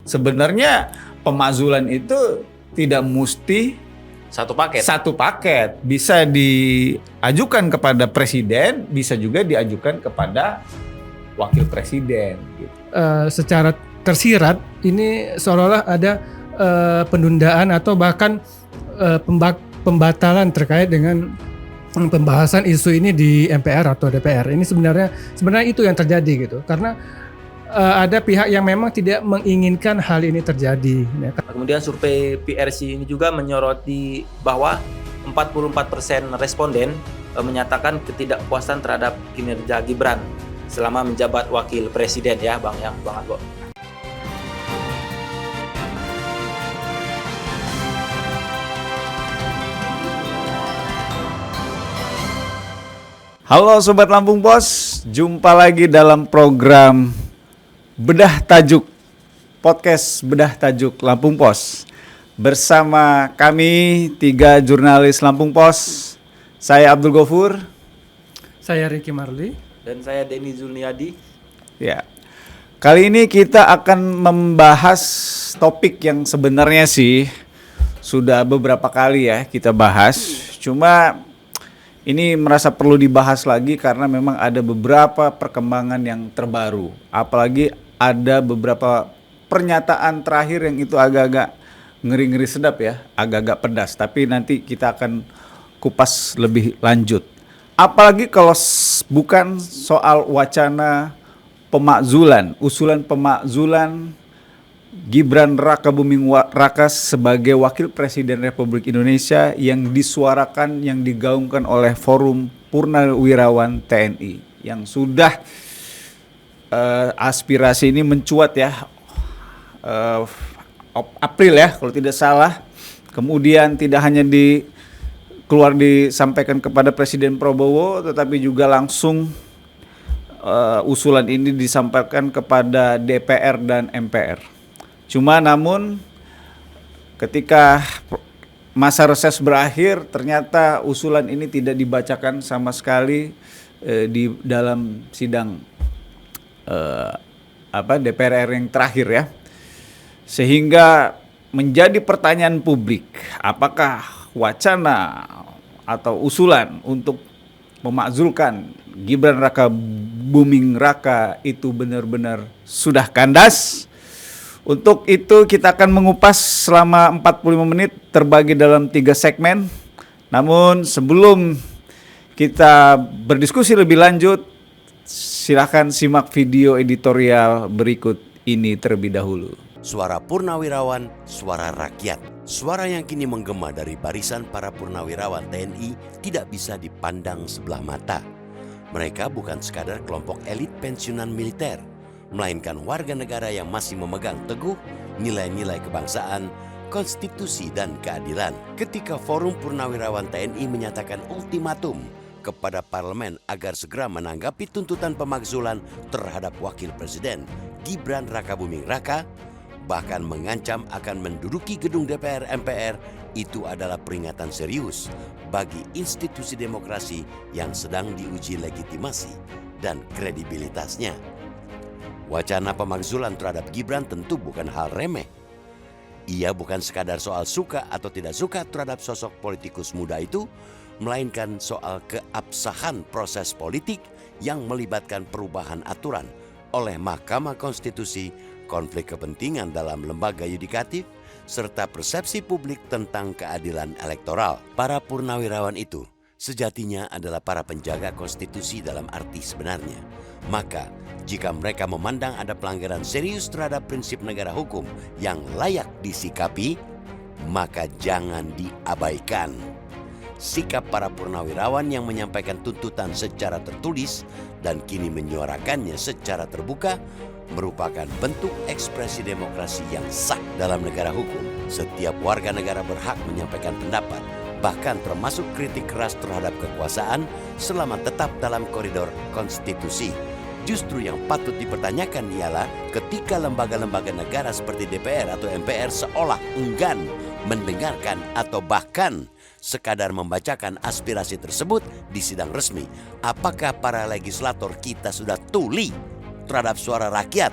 Sebenarnya pemakzulan itu tidak mesti satu paket. Bisa diajukan kepada presiden, bisa juga diajukan kepada wakil presiden. Gitu. Secara tersirat ini seolah-olah ada penundaan atau bahkan pembatalan terkait dengan pembahasan isu ini di MPR atau DPR. Ini sebenarnya itu yang terjadi gitu. Karena ada pihak yang memang tidak menginginkan hal ini terjadi. Kemudian survei PRC ini juga menyoroti bahwa 44% responden menyatakan ketidakpuasan terhadap kinerja Gibran selama menjabat wakil presiden ya Bang Argo. Halo Sobat Lampung Pos, jumpa lagi dalam program Bedah Tajuk, podcast Bedah Tajuk Lampung Pos. Bersama kami 3 jurnalis Lampung Pos, saya Abdul Gofur, saya Ricky Marli, dan saya Denny Zulniadi. Ya, kali ini kita akan membahas topik yang sebenarnya sih sudah beberapa kali ya kita bahas. Cuma ini merasa perlu dibahas lagi karena memang ada beberapa perkembangan yang terbaru. Apalagi ada beberapa pernyataan terakhir yang itu agak-agak ngeri-ngeri sedap ya, agak-agak pedas. Tapi nanti kita akan kupas lebih lanjut. Apalagi kalau bukan soal wacana pemakzulan, usulan pemakzulan Gibran Raka Buming Raka sebagai Wakil Presiden Republik Indonesia yang disuarakan, yang digaungkan oleh Forum Purnawirawan TNI yang sudah aspirasi ini mencuat ya April ya kalau tidak salah. Kemudian tidak hanya disampaikan kepada Presiden Prabowo, tetapi juga langsung usulan ini disampaikan kepada DPR dan MPR. Cuma namun ketika masa reses berakhir ternyata usulan ini tidak dibacakan sama sekali di dalam sidang DPR yang terakhir ya. Sehingga menjadi pertanyaan publik, apakah wacana atau usulan untuk memakzulkan Gibran Raka Buming Raka itu benar-benar sudah kandas? Untuk itu kita akan mengupas selama 45 menit terbagi dalam 3 segmen. Namun sebelum kita berdiskusi lebih lanjut, silakan simak video editorial berikut ini terlebih dahulu. Suara Purnawirawan, suara rakyat. Suara yang kini menggema dari barisan para purnawirawan TNI tidak bisa dipandang sebelah mata. Mereka bukan sekadar kelompok elit pensiunan militer, melainkan warga negara yang masih memegang teguh nilai-nilai kebangsaan, konstitusi, dan keadilan. Ketika Forum Purnawirawan TNI menyatakan ultimatum kepada parlemen agar segera menanggapi tuntutan pemakzulan terhadap Wakil Presiden Gibran Raka Buming Raka, bahkan mengancam akan menduduki gedung DPR MPR, itu adalah peringatan serius bagi institusi demokrasi yang sedang diuji legitimasi dan kredibilitasnya. Wacana pemakzulan terhadap Gibran tentu bukan hal remeh. Ia bukan sekadar soal suka atau tidak suka terhadap sosok politikus muda itu, melainkan soal keabsahan proses politik yang melibatkan perubahan aturan oleh Mahkamah Konstitusi, konflik kepentingan dalam lembaga yudikatif, serta persepsi publik tentang keadilan elektoral. Para purnawirawan itu sejatinya adalah para penjaga konstitusi dalam arti sebenarnya. Maka, jika mereka memandang ada pelanggaran serius terhadap prinsip negara hukum yang layak disikapi, maka jangan diabaikan. Sikap para purnawirawan yang menyampaikan tuntutan secara tertulis dan kini menyuarakannya secara terbuka merupakan bentuk ekspresi demokrasi yang sah dalam negara hukum. Setiap warga negara berhak menyampaikan pendapat, bahkan termasuk kritik keras terhadap kekuasaan selama tetap dalam koridor konstitusi. Justru yang patut dipertanyakan ialah ketika lembaga-lembaga negara seperti DPR atau MPR seolah enggan mendengarkan atau bahkan sekadar membacakan aspirasi tersebut di sidang resmi. Apakah para legislator kita sudah tuli terhadap suara rakyat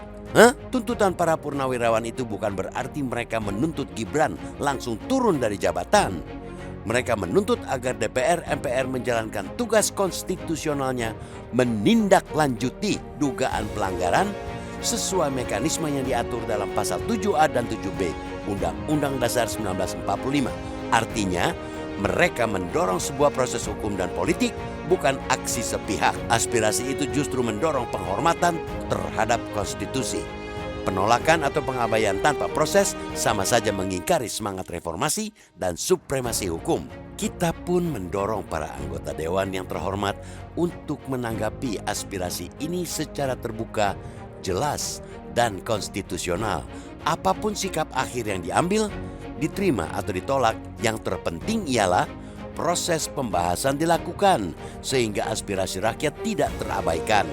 Tuntutan para purnawirawan itu bukan berarti mereka menuntut Gibran langsung turun dari jabatan. Mereka menuntut agar DPR MPR menjalankan tugas konstitusionalnya menindaklanjuti dugaan pelanggaran sesuai mekanisme yang diatur dalam pasal 7A dan 7B Undang-Undang Dasar 1945. Artinya, mereka mendorong sebuah proses hukum dan politik, bukan aksi sepihak. Aspirasi itu justru mendorong penghormatan terhadap konstitusi. Penolakan atau pengabaian tanpa proses sama saja mengingkari semangat reformasi dan supremasi hukum. Kita pun mendorong para anggota dewan yang terhormat untuk menanggapi aspirasi ini secara terbuka, jelas, dan konstitusional. Apapun sikap akhir yang diambil, diterima atau ditolak, yang terpenting ialah proses pembahasan dilakukan sehingga aspirasi rakyat tidak terabaikan.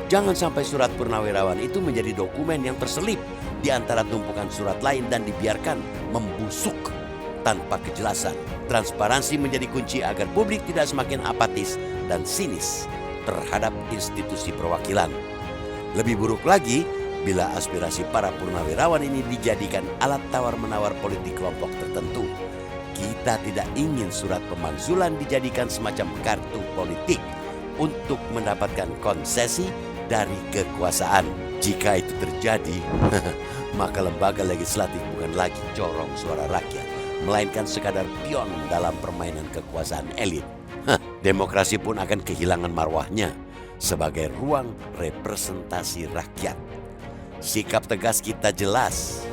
Jangan sampai surat purnawirawan itu menjadi dokumen yang terselip di antara tumpukan surat lain dan dibiarkan membusuk tanpa kejelasan. Transparansi menjadi kunci agar publik tidak semakin apatis dan sinis terhadap institusi perwakilan. Lebih buruk lagi bila aspirasi para purnawirawan ini dijadikan alat tawar-menawar politik kelompok tertentu. Kita tidak ingin surat pemakzulan dijadikan semacam kartu politik untuk mendapatkan konsesi dari kekuasaan. Jika itu terjadi, maka lembaga legislatif bukan lagi corong suara rakyat, melainkan sekadar pion dalam permainan kekuasaan elit. Demokrasi pun akan kehilangan marwahnya sebagai ruang representasi rakyat. Sikap tegas kita jelas.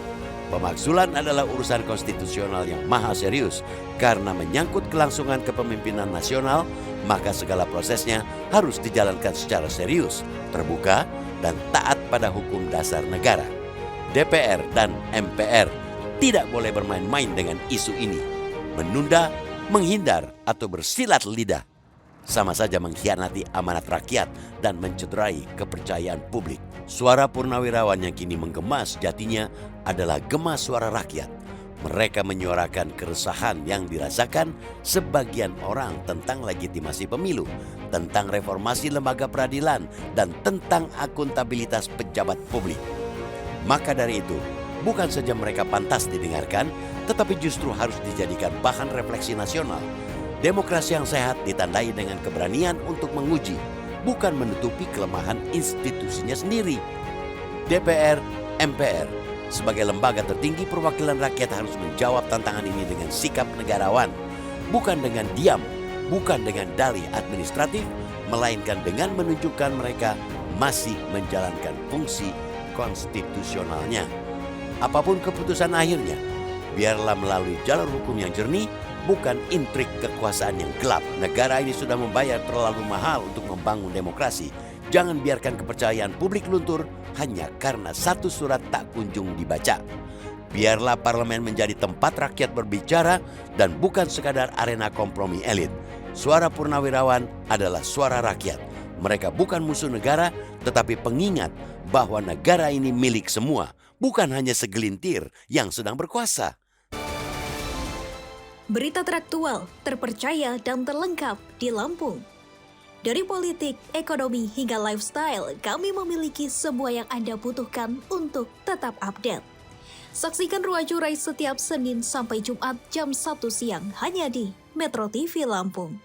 Pemakzulan adalah urusan konstitusional yang maha serius karena menyangkut kelangsungan kepemimpinan nasional, maka segala prosesnya harus dijalankan secara serius, terbuka, dan taat pada hukum dasar negara. DPR dan MPR tidak boleh bermain-main dengan isu ini. Menunda, menghindar, atau bersilat lidah sama saja mengkhianati amanat rakyat dan mencederai kepercayaan publik. Suara purnawirawan yang kini menggema sejatinya adalah gema suara rakyat. Mereka menyuarakan keresahan yang dirasakan sebagian orang tentang legitimasi pemilu, tentang reformasi lembaga peradilan, dan tentang akuntabilitas pejabat publik. Maka dari itu, bukan saja mereka pantas didengarkan, tetapi justru harus dijadikan bahan refleksi nasional. Demokrasi yang sehat ditandai dengan keberanian untuk menguji, bukan menutupi kelemahan institusinya sendiri. DPR, MPR, sebagai lembaga tertinggi perwakilan rakyat harus menjawab tantangan ini dengan sikap negarawan, bukan dengan diam, bukan dengan dalih administratif, melainkan dengan menunjukkan mereka masih menjalankan fungsi konstitusionalnya. Apapun keputusan akhirnya, biarlah melalui jalur hukum yang jernih, bukan intrik kekuasaan yang gelap. Negara ini sudah membayar terlalu mahal untuk membangun demokrasi. Jangan biarkan kepercayaan publik luntur hanya karena satu surat tak kunjung dibaca. Biarlah parlemen menjadi tempat rakyat berbicara dan bukan sekadar arena kompromi elit. Suara purnawirawan adalah suara rakyat. Mereka bukan musuh negara, tetapi pengingat bahwa negara ini milik semua, bukan hanya segelintir yang sedang berkuasa. Berita teraktual, terpercaya, dan terlengkap di Lampung. Dari politik, ekonomi, hingga lifestyle, kami memiliki semua yang Anda butuhkan untuk tetap update. Saksikan Ruang Curai setiap Senin sampai Jumat jam 1 siang hanya di Metro TV Lampung.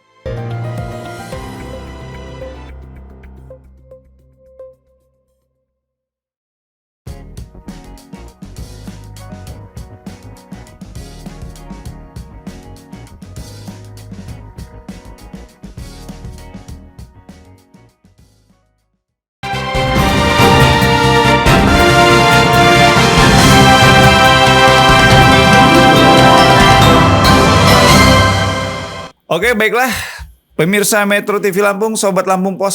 Oke, baiklah. Pemirsa Metro TV Lampung, Sobat Lampung Pos,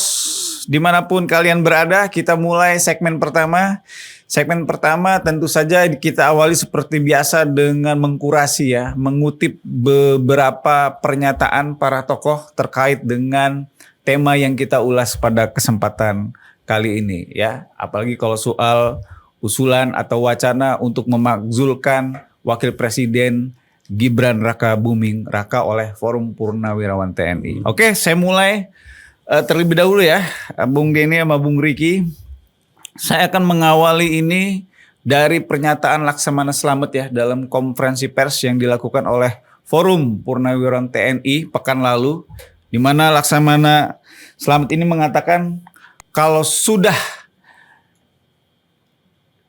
dimanapun kalian berada, kita mulai segmen pertama. Segmen pertama tentu saja kita awali seperti biasa dengan mengkurasi ya, mengutip beberapa pernyataan para tokoh terkait dengan tema yang kita ulas pada kesempatan kali ini ya. Apalagi kalau soal usulan atau wacana untuk memakzulkan Wakil Presiden Gibran Raka Buming Raka oleh Forum Purnawirawan TNI. Oke, saya mulai terlebih dahulu ya, Bung Denny sama Bung Riki. saya akan mengawali ini dari pernyataan Laksamana Slamet ya dalam konferensi pers yang dilakukan oleh Forum Purnawirawan TNI pekan lalu, di mana Laksamana Slamet ini mengatakan kalau sudah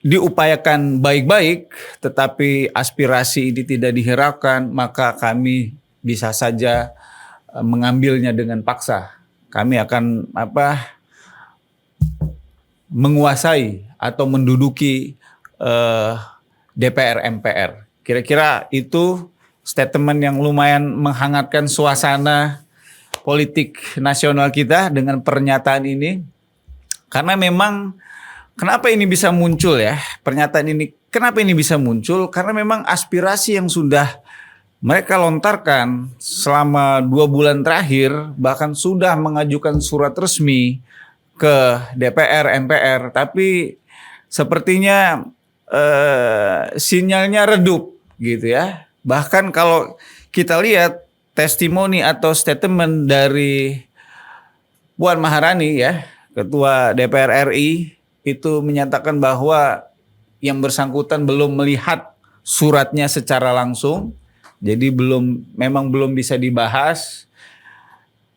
diupayakan baik-baik tetapi aspirasi ini tidak dihiraukan, maka kami bisa saja mengambilnya dengan paksa. Kami akan menguasai atau menduduki DPR MPR. Kira-kira itu statement yang lumayan menghangatkan suasana politik nasional kita dengan pernyataan ini. Karena memang kenapa ini bisa muncul ya? Pernyataan ini kenapa ini bisa muncul? Karena memang aspirasi yang sudah mereka lontarkan selama 2 bulan terakhir, bahkan sudah mengajukan surat resmi ke DPR, MPR, tapi sepertinya sinyalnya redup gitu ya. Bahkan kalau kita lihat testimoni atau statement dari Puan Maharani ya, Ketua DPR RI, itu menyatakan bahwa yang bersangkutan belum melihat suratnya secara langsung, jadi memang belum bisa dibahas.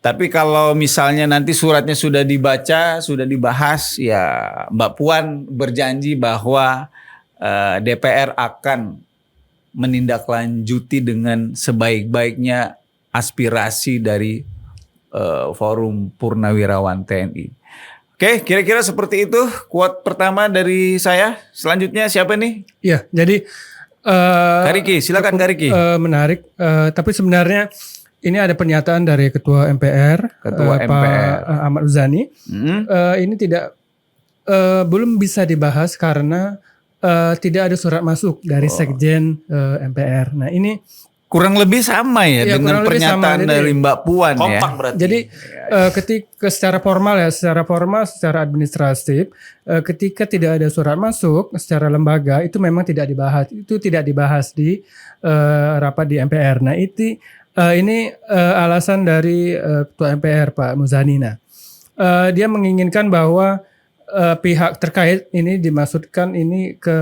Tapi kalau misalnya nanti suratnya sudah dibaca, sudah dibahas, ya Mbak Puan berjanji bahwa DPR akan menindaklanjuti dengan sebaik-baiknya aspirasi dari Forum Purnawirawan TNI. Oke, kira-kira seperti itu quote pertama dari saya. Selanjutnya siapa nih? Iya, jadi Kak Riki, silakan Kak Riki. menarik. Tapi sebenarnya ini ada pernyataan dari Ketua MPR, Ketua Pak MPR. Ahmad Muzani. Ini belum bisa dibahas karena tidak ada surat masuk dari Sekjen MPR. Nah ini Kurang lebih sama ya Iya, dengan kurang lebih sama. pernyataan Jadi, dari Mbak Puan ya. Kompak berarti. jadi ketika secara formal, secara administratif, ketika tidak ada surat masuk secara lembaga itu memang tidak dibahas. Itu tidak dibahas di rapat di MPR. Nah ini alasan dari Ketua MPR Pak Muzani. Nah, dia menginginkan bahwa pihak terkait ini dimaksudkan ini ke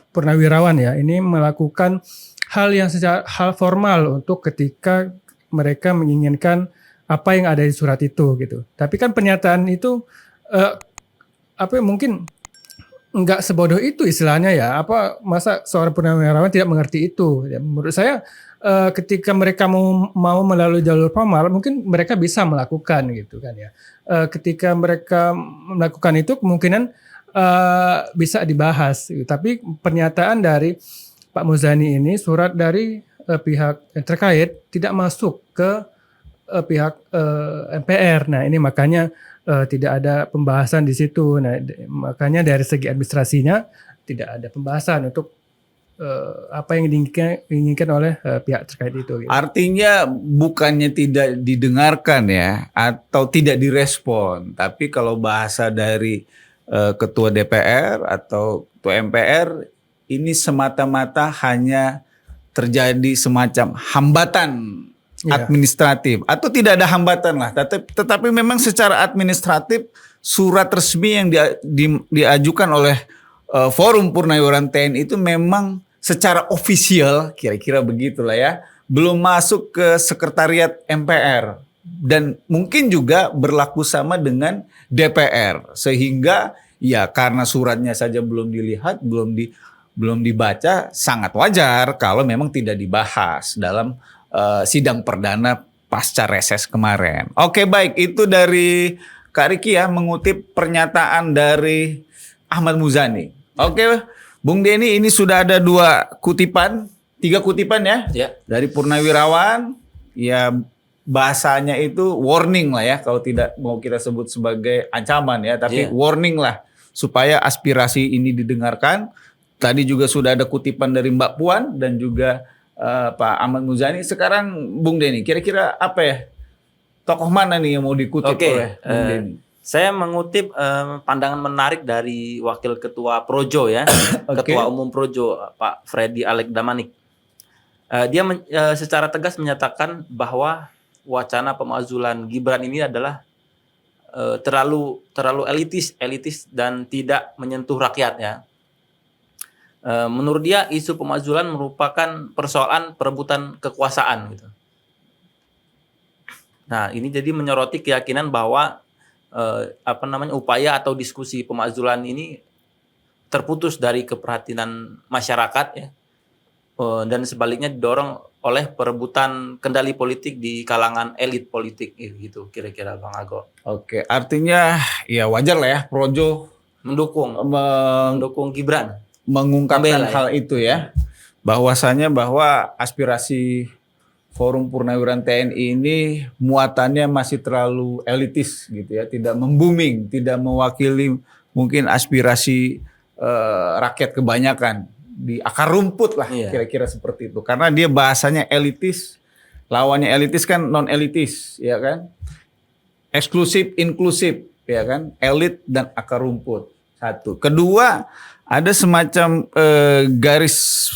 purnawirawan ya, ini melakukan hal formal untuk ketika mereka menginginkan apa yang ada di surat itu gitu. Tapi kan pernyataan itu mungkin nggak sebodoh itu istilahnya ya. Masa seorang purnawirawan tidak mengerti itu? Ya, menurut saya ketika mereka mau melalui jalur formal, mungkin mereka bisa melakukan gitu kan ya. Ketika mereka melakukan itu kemungkinan bisa dibahas. Gitu. Tapi pernyataan dari Pak Muzani ini, surat dari pihak yang terkait tidak masuk ke pihak MPR. Nah ini makanya tidak ada pembahasan di situ. Nah makanya dari segi administrasinya tidak ada pembahasan untuk apa yang diinginkan oleh pihak terkait itu. Gitu. Artinya bukannya tidak didengarkan ya atau tidak direspon, tapi kalau bahasa dari Ketua DPR atau Ketua MPR ini semata-mata hanya terjadi semacam hambatan administratif atau tidak ada hambatan lah, tetapi memang secara administratif surat resmi yang diajukan oleh Forum Purnawirawan TNI itu memang secara ofisial kira-kira begitulah ya, belum masuk ke sekretariat MPR dan mungkin juga berlaku sama dengan DPR, sehingga ya karena suratnya saja belum dilihat, belum dibaca, sangat wajar kalau memang tidak dibahas dalam sidang perdana pasca reses kemarin. Oke, baik, itu dari Kak Riki ya, mengutip pernyataan dari Ahmad Muzani. Oke, Bung Denny, ini sudah ada 3 kutipan ya, dari Purnawirawan. Ya bahasanya itu warning lah ya, kalau tidak mau kita sebut sebagai ancaman ya, tapi warning lah supaya aspirasi ini didengarkan. Tadi juga sudah ada kutipan dari Mbak Puan dan juga Pak Ahmad Muzani. Sekarang Bung Denny, kira-kira apa ya? Tokoh mana nih yang mau dikutip oleh Bung Denny? Saya mengutip pandangan menarik dari Wakil Ketua Projo ya, Ketua Umum Projo Pak Freddy Alek Damanik. Dia secara tegas menyatakan bahwa wacana pemakzulan Gibran ini adalah terlalu elitis dan tidak menyentuh rakyat ya. Menurut dia isu pemakzulan merupakan persoalan perebutan kekuasaan gitu. Nah, ini jadi menyoroti keyakinan bahwa upaya atau diskusi pemakzulan ini terputus dari keprihatinan masyarakat ya. Dan sebaliknya didorong oleh perebutan kendali politik di kalangan elit politik gitu kira-kira Bang Ago. Oke, artinya ya wajar lah ya Projo Mendukung Gibran. mengungkapkan Membela, ya. hal itu ya. Bahwasanya bahwa aspirasi Forum Purnawirawan TNI ini muatannya masih terlalu elitis gitu ya, tidak membuming, tidak mewakili mungkin aspirasi rakyat kebanyakan di akar rumput lah, Iya. kira-kira seperti itu. Karena dia bahasanya elitis, lawannya elitis kan non elitis, ya kan? Eksklusif, inklusif, ya kan? Elit dan akar rumput. Satu. Kedua, ada semacam garis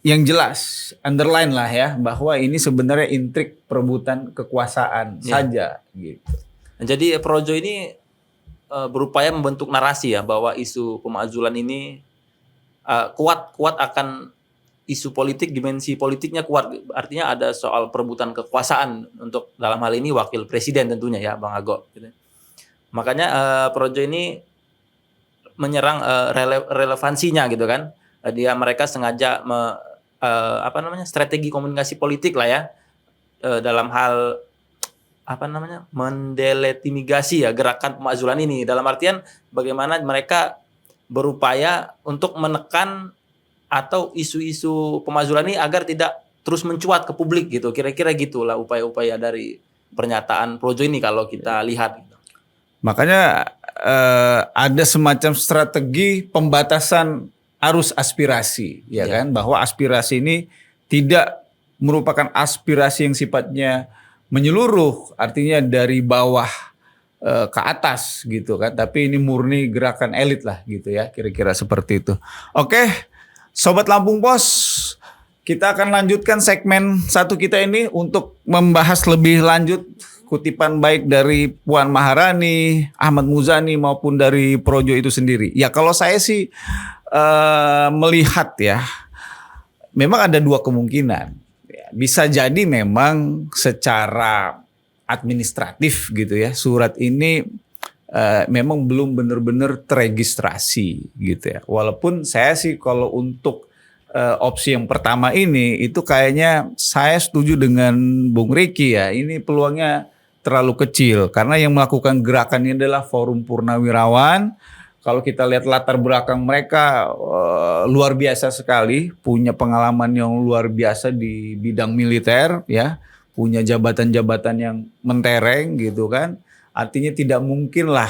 yang jelas, underline lah ya, bahwa ini sebenarnya intrik perebutan kekuasaan saja gitu. Jadi Projo ini berupaya membentuk narasi ya bahwa isu pemakzulan ini kuat akan isu politik, dimensi politiknya kuat. Artinya ada soal perebutan kekuasaan untuk dalam hal ini wakil presiden tentunya ya Bang Ago. Gitu. Makanya Projo ini menyerang relevansinya gitu kan. Mereka sengaja strategi komunikasi politik lah ya dalam hal mendelegitimasi ya gerakan pemakzulan ini, dalam artian bagaimana mereka berupaya untuk menekan atau isu-isu pemakzulan ini agar tidak terus mencuat ke publik gitu, kira-kira gitulah upaya-upaya dari pernyataan Projo ini kalau kita lihat gitu. Makanya ada semacam strategi pembatasan arus aspirasi, ya kan, bahwa aspirasi ini tidak merupakan aspirasi yang sifatnya menyeluruh, artinya dari bawah ke atas gitu kan, tapi ini murni gerakan elit lah gitu ya, kira-kira seperti itu. Oke, Sobat Lampung Pos, kita akan lanjutkan segmen satu kita ini untuk membahas lebih lanjut kutipan baik dari Puan Maharani, Ahmad Muzani maupun dari Projo itu sendiri. Ya kalau saya sih melihat ya, memang ada dua kemungkinan. Bisa jadi memang secara administratif gitu ya, surat ini memang belum benar-benar teregistrasi gitu ya. Walaupun saya sih kalau untuk opsi yang pertama ini itu kayaknya saya setuju dengan Bung Riki ya. Ini peluangnya terlalu kecil karena yang melakukan gerakan ini adalah Forum Purnawirawan. Kalau kita lihat latar belakang mereka luar biasa sekali, punya pengalaman yang luar biasa di bidang militer ya, punya jabatan-jabatan yang mentereng gitu kan. Artinya tidak mungkin lah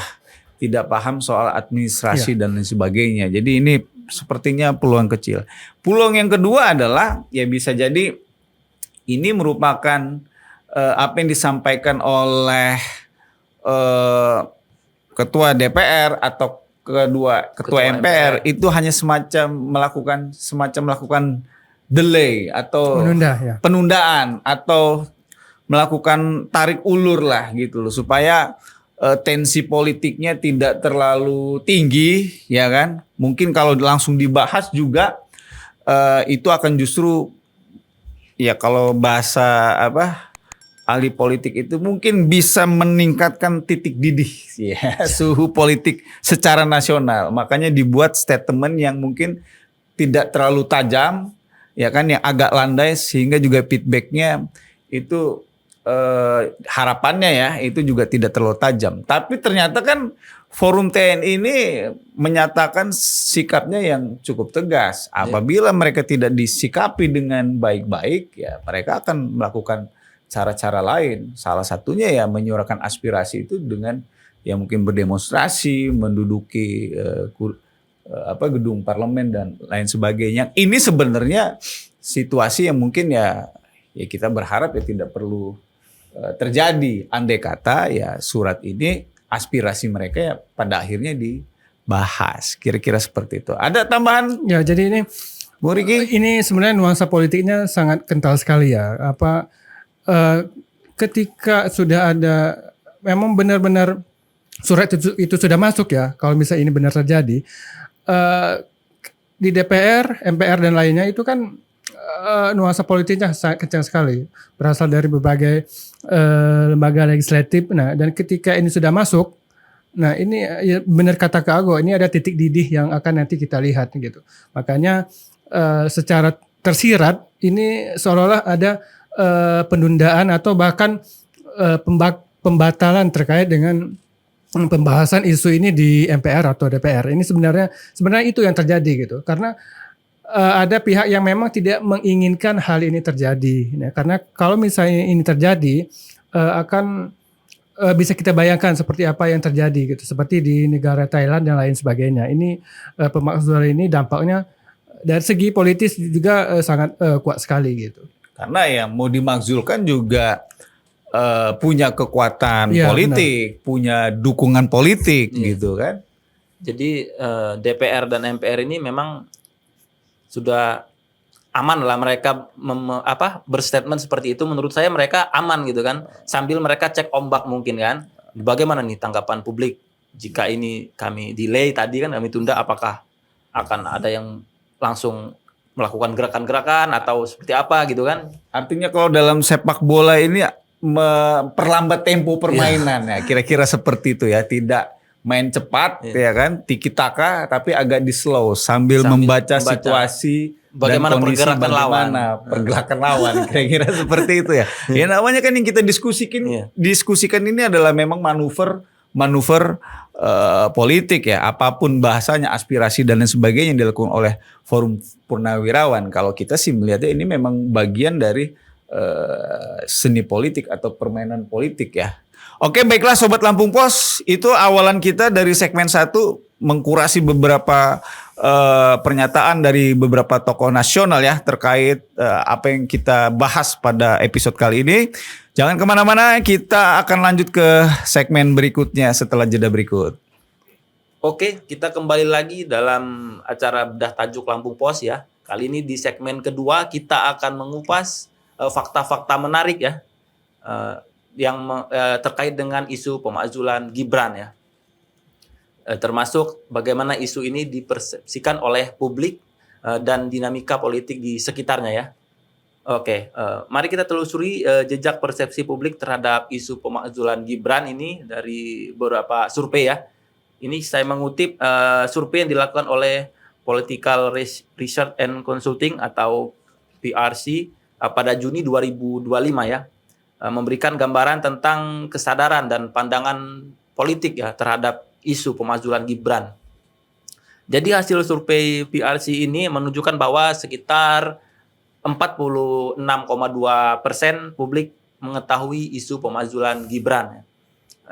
tidak paham soal administrasi dan lain sebagainya. Jadi ini sepertinya peluang kecil. Peluang yang kedua adalah ya bisa jadi ini merupakan apa yang disampaikan oleh ketua DPR atau ketua MPR itu hanya melakukan delay atau penundaan atau melakukan tarik ulur lah gitu loh, supaya tensi politiknya tidak terlalu tinggi ya kan. Mungkin kalau langsung dibahas juga itu akan justru ya kalau bahasa ahli politik itu mungkin bisa meningkatkan titik didih ya, suhu politik secara nasional. Makanya dibuat statement yang mungkin tidak terlalu tajam ya kan, yang agak landai sehingga juga feedbacknya itu harapannya ya itu juga tidak terlalu tajam. Tapi ternyata kan Forum TNI ini menyatakan sikapnya yang cukup tegas. Apabila mereka tidak disikapi dengan baik-baik ya mereka akan melakukan cara-cara lain, salah satunya ya menyuarakan aspirasi itu dengan ya mungkin berdemonstrasi, menduduki gedung parlemen dan lain sebagainya. Ini sebenarnya situasi yang mungkin ya kita berharap ya tidak perlu terjadi. Andai kata ya surat ini aspirasi mereka ya pada akhirnya dibahas, kira-kira seperti itu. Ada tambahan? Ya jadi ini Bu Riki? Ini sebenarnya nuansa politiknya sangat kental sekali ya. ketika sudah ada memang benar-benar surat itu sudah masuk ya, kalau misalnya ini benar terjadi, di DPR, MPR dan lainnya itu kan nuansa politiknya sangat kencang sekali, berasal dari berbagai lembaga legislatif. Nah, dan ketika ini sudah masuk, nah ini ya benar kata Kak Ago, ini ada titik didih yang akan nanti kita lihat gitu. Makanya secara tersirat ini seolah-olah ada penundaan atau bahkan pembatalan terkait dengan pembahasan isu ini di MPR atau DPR. Ini sebenarnya itu yang terjadi gitu. Karena ada pihak yang memang tidak menginginkan hal ini terjadi. Nah, karena kalau misalnya ini terjadi akan bisa kita bayangkan seperti apa yang terjadi gitu. Seperti di negara Thailand dan lain sebagainya. Ini pemakzulan ini dampaknya dari segi politis juga sangat kuat sekali gitu. Karena yang mau dimakzulkan juga punya kekuatan Iya, politik, punya dukungan politik gitu kan. Jadi DPR dan MPR ini memang sudah aman lah mereka berstatement seperti itu. Menurut saya mereka aman gitu kan. Sambil mereka cek ombak mungkin kan. Bagaimana nih tanggapan publik jika ini kami delay tadi kan kami tunda, apakah akan ada yang langsung melakukan gerakan-gerakan atau seperti apa gitu kan. Artinya kalau dalam sepak bola ini memperlambat tempo permainan ya, kira-kira seperti itu ya, tidak main cepat ya kan, tiki taka, tapi agak di slow sambil membaca situasi bagaimana dan kondisi pergerakan lawan. Pergerakan lawan, kira-kira seperti itu ya. Ya namanya kan yang kita diskusikan ini adalah memang manuver politik ya, apapun bahasanya, aspirasi dan lain sebagainya yang dilakukan oleh Forum Purnawirawan. Kalau kita sih melihatnya ini memang bagian dari seni politik atau permainan politik ya. Oke, baiklah Sobat Lampung Pos, itu awalan kita dari segmen 1 mengkurasi beberapa pernyataan dari beberapa tokoh nasional ya terkait apa yang kita bahas pada episode kali ini. Jangan kemana-mana, kita akan lanjut ke segmen berikutnya setelah jeda berikut. Oke, kita kembali lagi dalam acara Bedah Tajuk Lampung Pos ya. Kali ini di segmen kedua kita akan mengupas fakta-fakta menarik ya yang terkait dengan isu pemakzulan Gibran ya, termasuk bagaimana isu ini dipersepsikan oleh publik dan dinamika politik di sekitarnya ya. Oke, mari kita telusuri jejak persepsi publik terhadap isu pemakzulan Gibran ini dari beberapa survei ya. Ini saya mengutip survei yang dilakukan oleh Political Research and Consulting atau PRC pada Juni 2025 ya, memberikan gambaran tentang kesadaran dan pandangan politik ya terhadap isu pemakzulan Gibran. Jadi hasil survei PRC ini menunjukkan bahwa sekitar 46,2% publik mengetahui isu pemakzulan Gibran.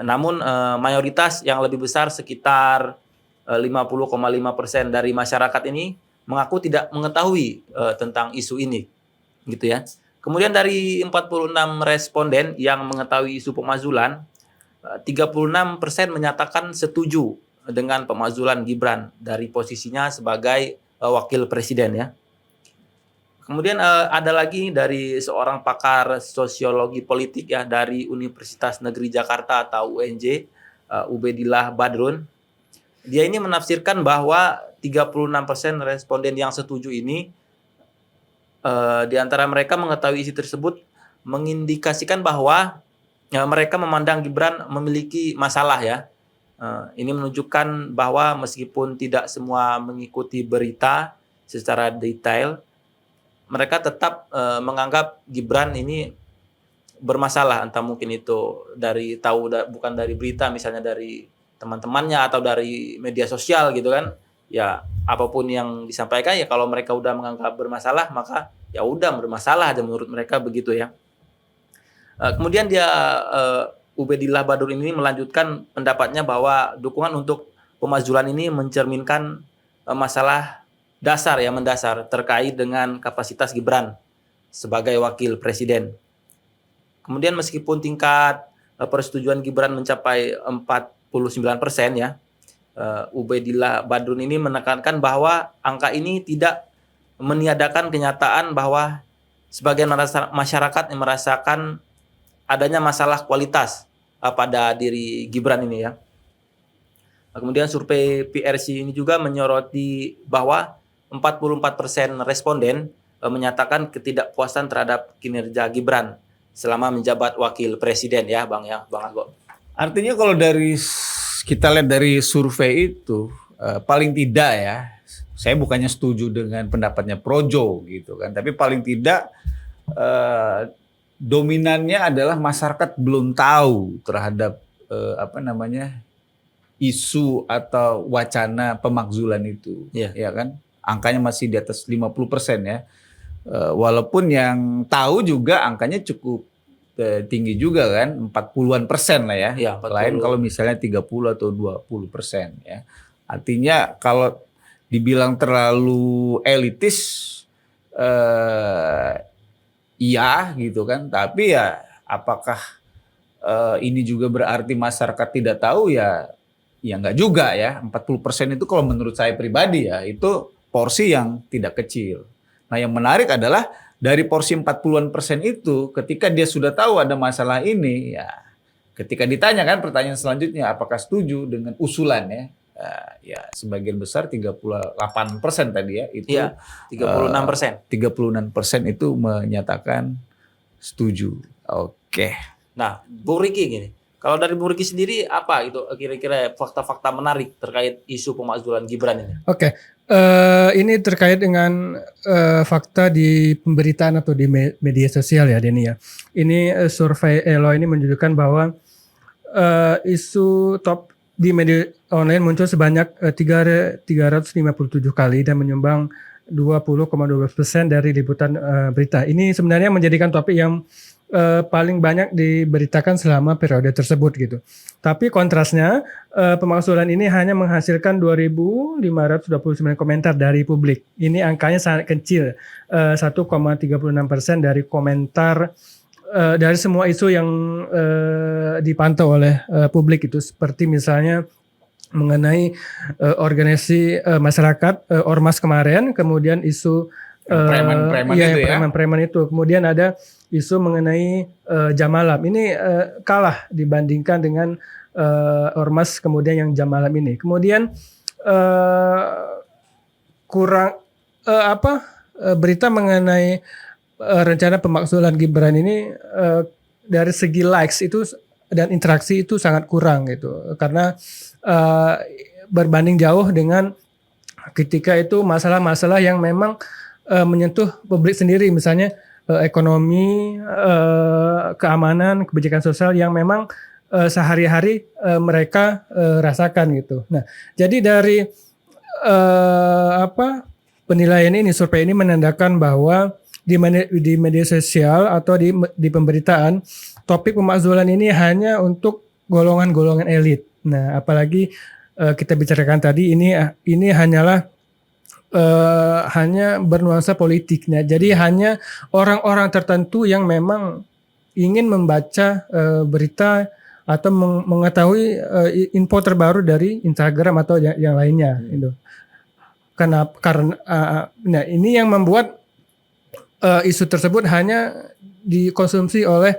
Namun mayoritas yang lebih besar sekitar 50,5% dari masyarakat ini mengaku tidak mengetahui tentang isu ini. Gitu ya. Kemudian dari 46 responden yang mengetahui isu pemakzulan, 36% menyatakan setuju dengan pemakzulan Gibran dari posisinya sebagai wakil presiden ya. Kemudian ada lagi dari seorang pakar sosiologi politik ya dari Universitas Negeri Jakarta atau UNJ, Ubedillah Badrun. Dia ini menafsirkan bahwa 36% responden yang setuju ini di antara mereka mengetahui isi tersebut mengindikasikan bahwa mereka memandang Gibran memiliki masalah ya. Ini menunjukkan bahwa meskipun tidak semua mengikuti berita secara detail, mereka tetap menganggap Gibran ini bermasalah, entah mungkin itu dari bukan dari berita, misalnya dari teman-temannya atau dari media sosial gitu kan. Ya apapun yang disampaikan ya kalau mereka udah menganggap bermasalah maka ya udah bermasalah aja menurut mereka begitu ya. Kemudian dia Ubedillah Badrun ini melanjutkan pendapatnya bahwa dukungan untuk pemakzulan ini mencerminkan masalah mendasar terkait dengan kapasitas Gibran sebagai wakil presiden. Kemudian meskipun tingkat persetujuan Gibran mencapai 49% ya, Ubedillah Badrun ini menekankan bahwa angka ini tidak meniadakan kenyataan bahwa sebagian masyarakat yang merasakan adanya masalah kualitas pada diri Gibran ini ya. Kemudian survei PRC ini juga menyoroti bahwa 44% responden menyatakan ketidakpuasan terhadap kinerja Gibran selama menjabat wakil presiden ya Bang Argo. Artinya kalau kita lihat dari survei itu paling tidak ya, saya bukannya setuju dengan pendapatnya Projo gitu kan, tapi paling tidak dominannya adalah masyarakat belum tahu terhadap isu atau wacana pemakzulan itu, ya kan? Angkanya masih di atas 50% ya. Walaupun yang tahu juga angkanya cukup tinggi juga kan, 40-an% lah ya. Ya, Lain kalau misalnya 30 atau 20% ya. Artinya kalau dibilang terlalu elitis, iya gitu kan. Tapi ya apakah ini juga berarti masyarakat tidak tahu ya? Ya enggak juga ya. 40% itu kalau menurut saya pribadi ya, itu porsi yang tidak kecil. Nah yang menarik adalah dari porsi 40-an% itu, ketika dia sudah tahu ada masalah ini, ya ketika ditanya kan pertanyaan selanjutnya, apakah setuju dengan usulannya? Ya sebagian besar 38% tadi ya, itu ya, 36%. 36% itu menyatakan setuju. Oke. Nah, Bung Riki gini. Kalau dari Bung Riki sendiri apa itu kira-kira fakta-fakta menarik terkait isu pemakzulan Gibran ini? Oke. Ini terkait dengan fakta di pemberitaan atau di media sosial ya Denny ya. Ini survei Elo ini menunjukkan bahwa isu top di media online muncul sebanyak 357 kali dan menyumbang 20,12% dari liputan berita. Ini sebenarnya menjadikan topik yang paling banyak diberitakan selama periode tersebut gitu. Tapi kontrasnya pemakzulan ini hanya menghasilkan 2.529 komentar dari publik. Ini angkanya sangat kecil, 1,36% dari komentar dari semua isu yang dipantau oleh publik itu, seperti misalnya mengenai organisasi masyarakat ormas kemarin, kemudian isu preman itu, kemudian ada isu mengenai jam malam. Ini kalah dibandingkan dengan ormas kemudian yang jam malam ini. Kemudian berita mengenai rencana pemakzulan Gibran ini dari segi likes itu dan interaksi itu sangat kurang gitu, karena berbanding jauh dengan ketika itu masalah-masalah yang memang menyentuh publik sendiri, misalnya ekonomi, keamanan, kebijakan sosial yang memang sehari-hari mereka rasakan gitu. Nah, jadi dari penilaian ini, survei ini menandakan bahwa di media sosial atau di pemberitaan, topik pemakzulan ini hanya untuk golongan-golongan elit. Nah, apalagi kita bicarakan tadi ini hanyalah hanya bernuansa politik. Nah, jadi hanya orang-orang tertentu yang memang ingin membaca berita atau mengetahui info terbaru dari Instagram atau yang lainnya. Gitu. Karena nah ini yang membuat isu tersebut hanya dikonsumsi oleh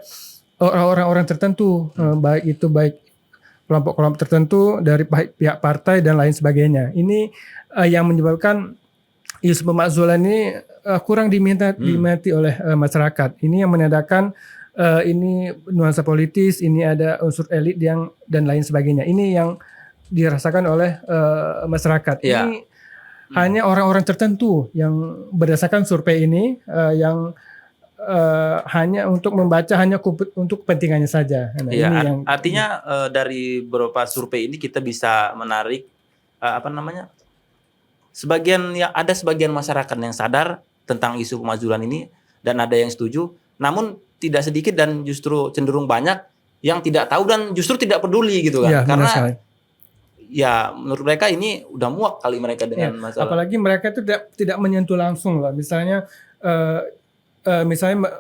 orang-orang tertentu, baik kelompok-kelompok tertentu dari pihak partai dan lain sebagainya. Ini yang menyebabkan isu pemakzulan ini kurang diminati oleh masyarakat. Ini yang menandakan ini nuansa politis, ini ada unsur elit dan lain sebagainya. Ini yang dirasakan oleh masyarakat. Ya. Ini hanya orang-orang tertentu yang berdasarkan survei ini yang hanya untuk membaca, hanya untuk kepentingannya saja. Nah, ya, ini yang artinya dari beberapa survei ini kita bisa menarik ada sebagian masyarakat yang sadar tentang isu pemakzulan ini dan ada yang setuju, namun tidak sedikit dan justru cenderung banyak yang tidak tahu dan justru tidak peduli gitu kan. Ya, karena ya menurut mereka ini udah muak kali mereka dengan masalah. Apalagi mereka itu tidak menyentuh langsung lah. Misalnya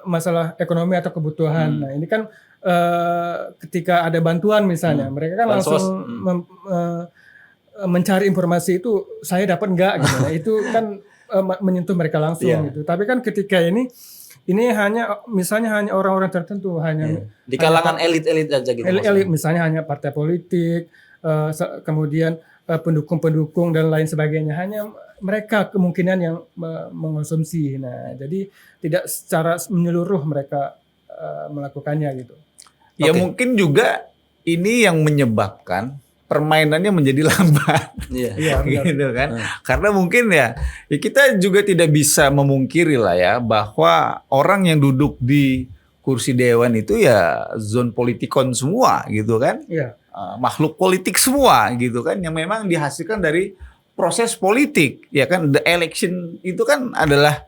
masalah ekonomi atau kebutuhan. Nah, ini kan ketika ada bantuan misalnya, mereka kan Bansos. langsung mencari informasi itu, saya dapat enggak gitu. Nah, itu kan menyentuh mereka langsung gitu. Tapi kan ketika ini ini hanya misalnya hanya orang-orang tertentu, hanya Di kalangan elit-elit aja gitu. elit, misalnya hanya partai politik, kemudian pendukung-pendukung dan lain sebagainya, hanya mereka kemungkinan yang mengonsumsi. Nah, jadi tidak secara menyeluruh mereka melakukannya gitu. Ya Oke. mungkin juga ini yang menyebabkan permainannya menjadi lambat. Iya. Iya, benar. Gitu kan. Karena mungkin ya kita juga tidak bisa memungkiri lah ya bahwa orang yang duduk di kursi dewan itu ya zon politikon semua gitu kan. Iya. Makhluk politik semua gitu kan yang memang dihasilkan dari proses politik ya kan. The election itu kan adalah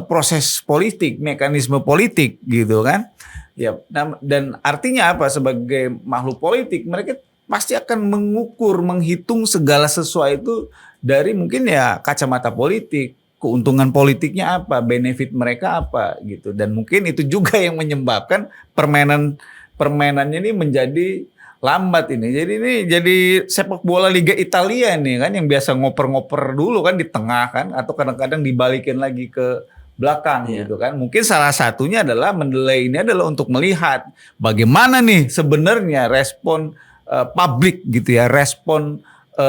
proses politik, mekanisme politik gitu kan. Ya, dan artinya apa, sebagai makhluk politik mereka pasti akan mengukur, menghitung segala sesuatu dari mungkin ya kacamata politik, keuntungan politiknya apa, benefit mereka apa gitu. Dan mungkin itu juga yang menyebabkan permainannya ini menjadi lambat ini. Jadi ini jadi sepak bola Liga Italia nih kan, yang biasa ngoper-ngoper dulu kan di tengah kan, atau kadang-kadang dibalikin lagi ke belakang gitu kan. Mungkin salah satunya adalah mendelay ini adalah untuk melihat bagaimana nih sebenarnya respon publik gitu ya, respon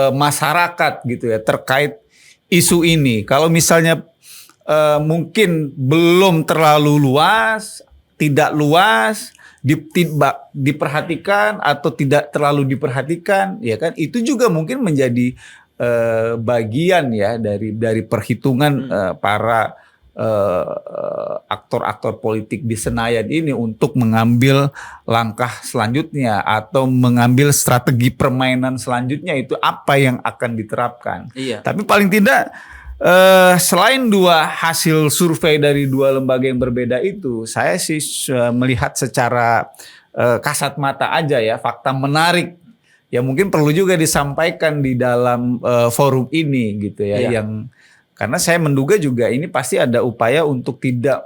masyarakat gitu ya terkait isu ini. Kalau misalnya mungkin belum terlalu luas, tidak luas, diperhatikan atau tidak terlalu diperhatikan, ya kan? Itu juga mungkin menjadi bagian ya dari perhitungan para aktor-aktor politik di Senayan ini untuk mengambil langkah selanjutnya atau mengambil strategi permainan selanjutnya, itu apa yang akan diterapkan. Iya. Tapi paling tidak selain dua hasil survei dari dua lembaga yang berbeda itu, saya sih melihat secara kasat mata aja ya, fakta menarik ya mungkin perlu juga disampaikan di dalam forum ini gitu ya. Iya. Yang karena saya menduga juga ini pasti ada upaya untuk tidak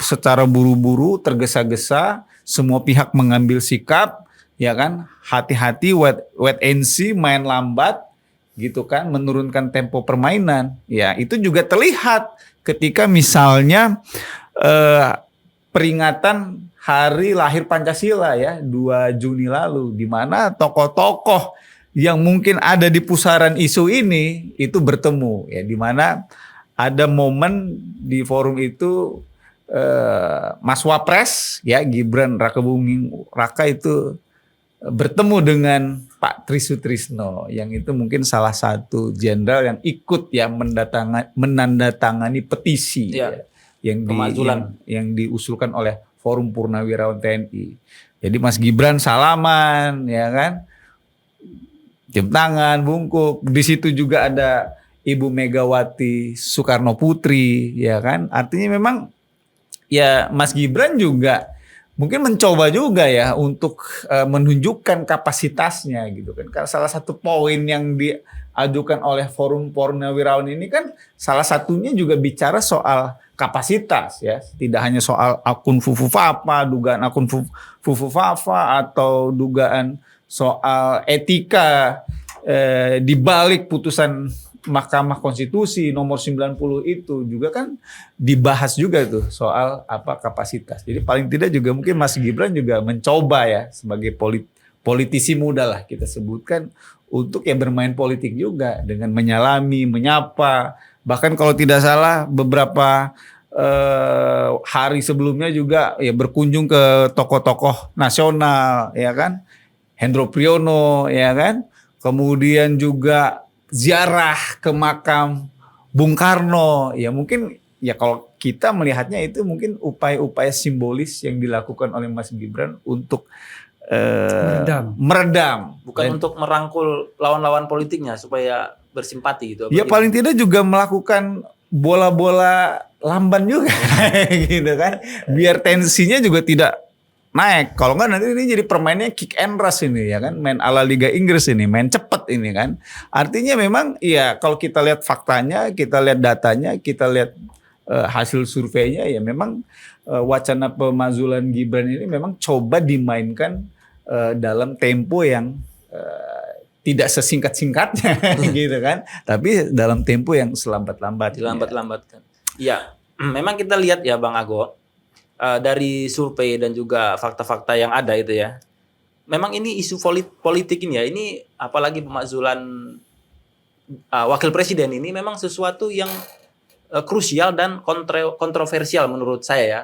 secara buru-buru, tergesa-gesa, semua pihak mengambil sikap, ya kan, hati-hati, wait and see, main lambat, gitu kan, menurunkan tempo permainan. Ya itu juga terlihat ketika misalnya peringatan Hari Lahir Pancasila ya 2 Juni lalu, di mana tokoh-tokoh yang mungkin ada di pusaran isu ini itu bertemu ya, di mana ada momen di forum itu Mas Wapres ya Gibran Rakebuming Raka itu bertemu dengan Pak Trisutrisno, yang itu mungkin salah satu jenderal yang ikut ya menandatangani petisi ya, yang diusulkan oleh Forum Purnawirawan TNI. Jadi Mas Gibran salaman ya kan, cium tangan, bungkuk. Di situ juga ada Ibu Megawati Soekarno Putri, ya kan. Artinya memang ya Mas Gibran juga mungkin mencoba juga ya untuk menunjukkan kapasitasnya gitu kan. Karena salah satu poin yang diajukan oleh Forum Purnawirawan ini kan salah satunya juga bicara soal kapasitas ya. Tidak hanya soal akun Fufufafa, dugaan akun Fufufafa atau dugaan soal etika di balik putusan Mahkamah Konstitusi nomor 90 itu juga kan dibahas juga tuh soal apa kapasitas. Jadi paling tidak juga mungkin Mas Gibran juga mencoba ya sebagai politisi muda lah kita sebutkan untuk ya bermain politik juga dengan menyalami, menyapa. Bahkan kalau tidak salah beberapa hari sebelumnya juga ya berkunjung ke tokoh-tokoh nasional ya kan. Hendro Priyono ya kan. Kemudian juga ziarah ke makam Bung Karno. Ya mungkin ya kalau kita melihatnya itu mungkin upaya-upaya simbolis yang dilakukan oleh Mas Gibran untuk meredam. Bukan untuk merangkul lawan-lawan politiknya supaya bersimpati gitu. Ya paling tidak juga melakukan bola-bola lamban juga gitu kan. Biar tensinya juga tidak naik. Kalau enggak nanti ini jadi permainnya kick and rush ini ya kan. Main ala Liga Inggris ini, main cepet ini kan. Artinya memang ya kalau kita lihat faktanya, kita lihat datanya, kita lihat hasil surveinya ya memang wacana pemazulan Gibran ini memang coba dimainkan dalam tempo yang tidak sesingkat-singkatnya gitu kan. Tapi dalam tempo yang selambat-lambatnya. Dilambat-lambatkan. Iya. memang kita lihat ya Bang Ago, dari survei dan juga fakta-fakta yang ada itu ya. Memang ini isu politik ini ya, ini apalagi pemakzulan wakil presiden ini memang sesuatu yang krusial dan kontroversial menurut saya ya.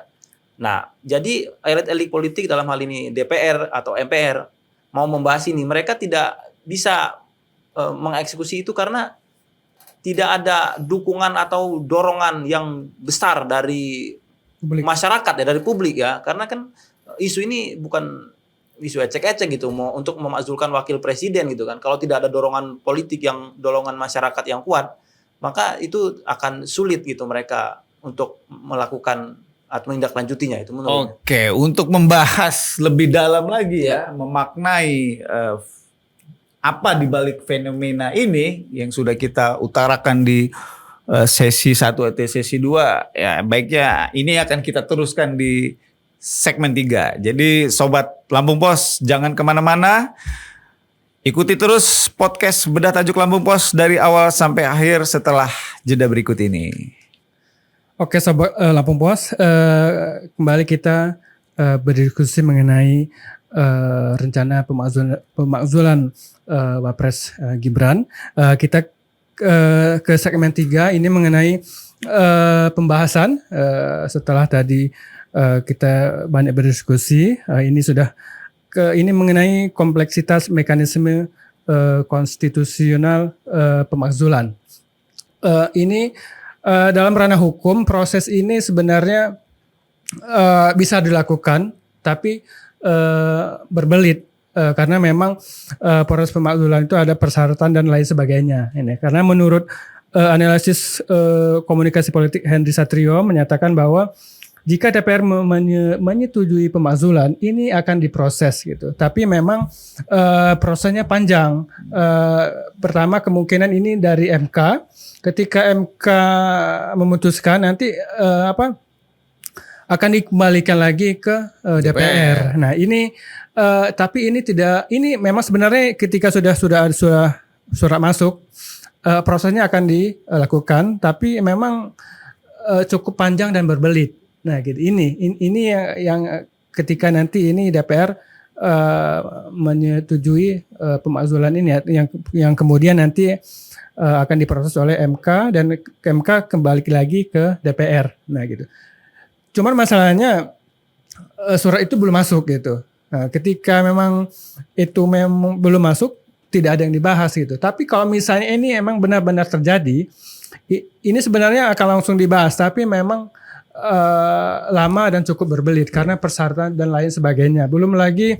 Nah, jadi elit-elit politik dalam hal ini DPR atau MPR mau membahas ini, mereka tidak bisa mengeksekusi itu karena tidak ada dukungan atau dorongan yang besar dari Publik. masyarakat ya, dari publik ya. Karena kan isu ini bukan isu ecek-ecek gitu, mau untuk memakzulkan wakil presiden gitu kan. Kalau tidak ada dorongan politik dorongan masyarakat yang kuat, maka itu akan sulit gitu mereka untuk melakukan atau menindaklanjutinya itu menurut. Oke, untuk membahas lebih dalam lagi ya, memaknai apa di balik fenomena ini yang sudah kita utarakan di sesi 1 atau sesi 2, ya baiknya ini akan kita teruskan di segmen 3. Jadi Sobat Lambung Pos jangan kemana-mana, ikuti terus podcast Bedah Tajuk Lambung Pos dari awal sampai akhir setelah jeda berikut ini. Oke Sobat Lampung Pos, kembali kita berdiskusi mengenai rencana pemakzulan Wapres Gibran. Kita ke segmen 3 ini mengenai pembahasan setelah tadi kita banyak berdiskusi. Ini sudah ini mengenai kompleksitas mekanisme konstitusional pemakzulan. Ini dalam ranah hukum proses ini sebenarnya bisa dilakukan, tapi berbelit karena memang proses pemakzulan itu ada persyaratan dan lain sebagainya. Ini karena menurut analisis komunikasi politik Henry Satrio menyatakan bahwa jika DPR menyetujui pemakzulan ini akan diproses gitu. Tapi memang prosesnya panjang. Pertama kemungkinan ini dari MK. Ketika MK memutuskan nanti akan dikembalikan lagi ke DPR. Nah ini tapi ini tidak. Ini memang sebenarnya ketika sudah surat masuk prosesnya akan dilakukan. Tapi memang cukup panjang dan berbelit. Nah gitu ini yang ketika nanti ini DPR menyetujui pemakzulan ini yang kemudian nanti akan diproses oleh MK dan MK kembali lagi ke DPR. Nah gitu. Cuman masalahnya surat itu belum masuk gitu. Nah, ketika memang itu memang belum masuk, tidak ada yang dibahas gitu. Tapi kalau misalnya ini emang benar-benar terjadi, ini sebenarnya akan langsung dibahas. Tapi memang lama dan cukup berbelit karena persyaratan dan lain sebagainya. Belum lagi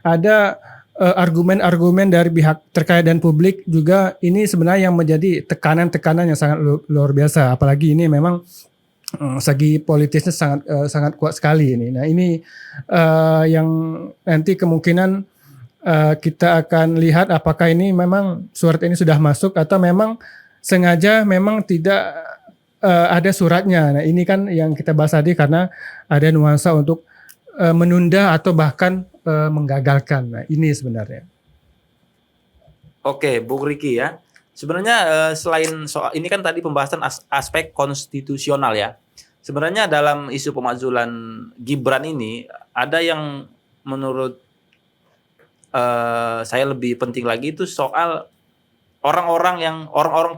ada argumen-argumen dari pihak terkait dan publik juga. Ini sebenarnya yang menjadi tekanan-tekanan yang sangat luar biasa. Apalagi ini memang segi politisnya sangat kuat sekali ini. Nah ini yang nanti kemungkinan kita akan lihat apakah ini memang surat ini sudah masuk atau memang sengaja memang tidak ada suratnya. Nah ini kan yang kita bahas tadi karena ada nuansa untuk menunda atau bahkan menggagalkan. Nah ini sebenarnya. Oke, Bung Riki ya. Sebenarnya selain soal ini kan tadi pembahasan aspek konstitusional ya. Sebenarnya dalam isu pemakzulan Gibran ini ada yang menurut saya lebih penting lagi itu soal orang-orang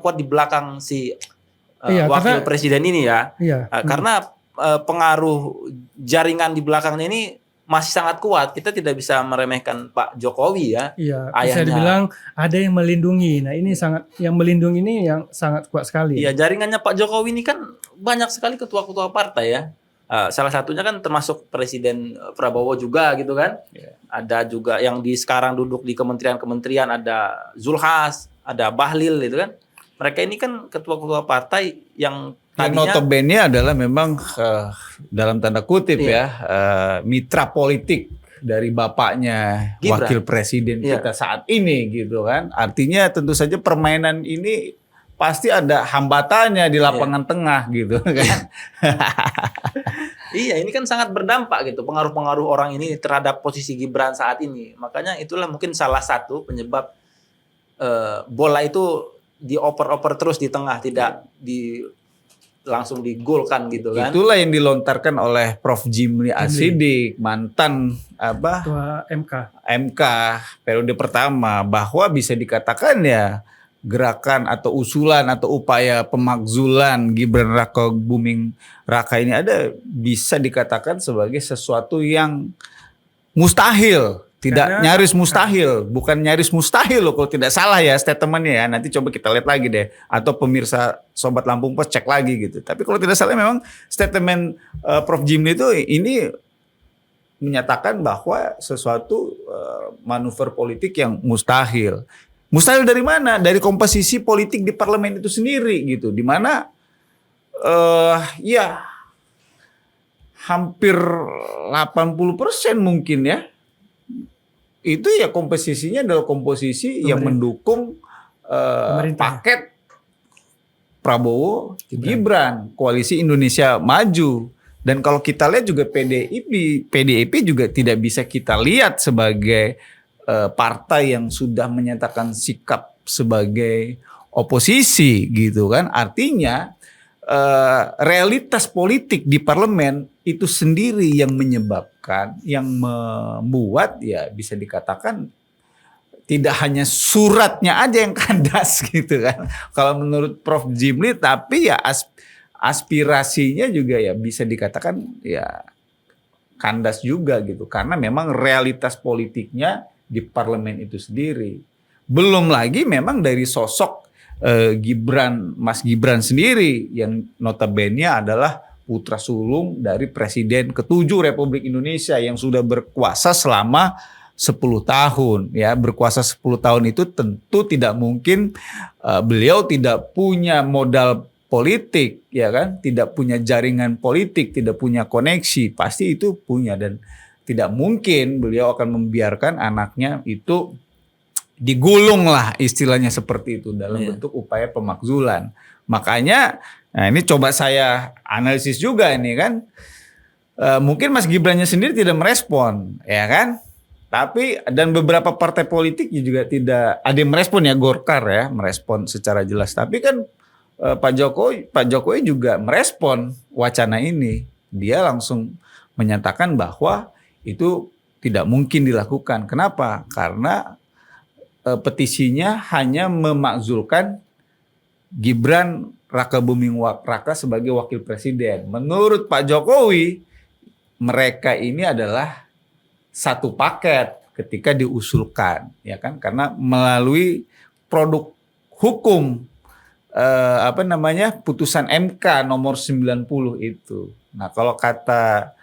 kuat di belakang si wakil presiden ini ya. Iya. Karena pengaruh jaringan di belakangnya ini masih sangat kuat. Kita tidak bisa meremehkan Pak Jokowi ya. Iya, ayahnya. bisa dibilang ada yang melindungi. Nah, ini yang melindungi ini yang sangat kuat sekali. Iya, jaringannya Pak Jokowi ini kan banyak sekali ketua-ketua partai ya. Salah satunya kan termasuk Presiden Prabowo juga gitu kan. Iya. Ada juga yang sekarang duduk di kementerian-kementerian, ada Zulhas, ada Bahlil gitu kan. Mereka ini kan ketua-ketua partai yang tadinya notabene adalah memang dalam tanda kutip mitra politik dari bapaknya Gibran. Wakil Presiden kita saat ini gitu kan. Artinya tentu saja permainan ini pasti ada hambatannya di lapangan tengah gitu kan. Iya, ini kan sangat berdampak gitu pengaruh-pengaruh orang ini terhadap posisi Gibran saat ini. Makanya itulah mungkin salah satu penyebab bola itu dioper-oper terus di tengah, tidak langsung digolkan gitu kan. Itulah yang dilontarkan oleh Prof. Jimli Asidik, mantan Ketua MK periode pertama, bahwa bisa dikatakan ya gerakan atau usulan atau upaya pemakzulan Gibran Raka Buming Raka ini bisa dikatakan sebagai sesuatu yang mustahil. Tidak nyaris mustahil, bukan nyaris mustahil loh kalau tidak salah ya statementnya ya. Nanti coba kita lihat lagi deh, atau pemirsa Sobat Lampung Pos cek lagi gitu. Tapi kalau tidak salah memang statement Prof. Jimli itu ini menyatakan bahwa sesuatu manuver politik yang mustahil. Mustahil dari mana? Dari komposisi politik di parlemen itu sendiri gitu, di mana ya hampir 80% mungkin ya. Itu ya komposisinya adalah komposisi yang mendukung paket Prabowo Gibran, Koalisi Indonesia Maju. Dan kalau kita lihat juga PDIP juga tidak bisa kita lihat sebagai partai yang sudah menyatakan sikap sebagai oposisi gitu kan. Artinya realitas politik di parlemen itu sendiri yang menyebabkan, yang membuat ya bisa dikatakan tidak hanya suratnya aja yang kandas gitu kan. Kalau menurut Prof. Jimli, tapi ya aspirasinya juga ya bisa dikatakan ya kandas juga gitu. Karena memang realitas politiknya di parlemen itu sendiri. Belum lagi memang dari sosok Mas Gibran sendiri yang notabene adalah putra sulung dari Presiden ke-7 Republik Indonesia yang sudah berkuasa selama 10 tahun ya. Berkuasa 10 tahun itu tentu tidak mungkin beliau tidak punya modal politik ya kan, tidak punya jaringan politik, tidak punya koneksi, pasti itu punya, dan tidak mungkin beliau akan membiarkan anaknya itu digulung lah istilahnya seperti itu dalam bentuk upaya pemakzulan. Makanya nah ini coba saya analisis juga ini kan, mungkin Mas Gibrannya sendiri tidak merespon ya kan, tapi dan beberapa partai politik juga tidak ada yang merespon ya, Golkar ya merespon secara jelas, tapi kan Pak Jokowi juga merespon wacana ini. Dia langsung menyatakan bahwa itu tidak mungkin dilakukan. Kenapa? Karena petisinya hanya memakzulkan Gibran Raka Buming Raka sebagai wakil presiden. Menurut Pak Jokowi, mereka ini adalah satu paket ketika diusulkan, ya kan? Karena melalui produk hukum putusan MK nomor 90 itu. Nah, kalau kata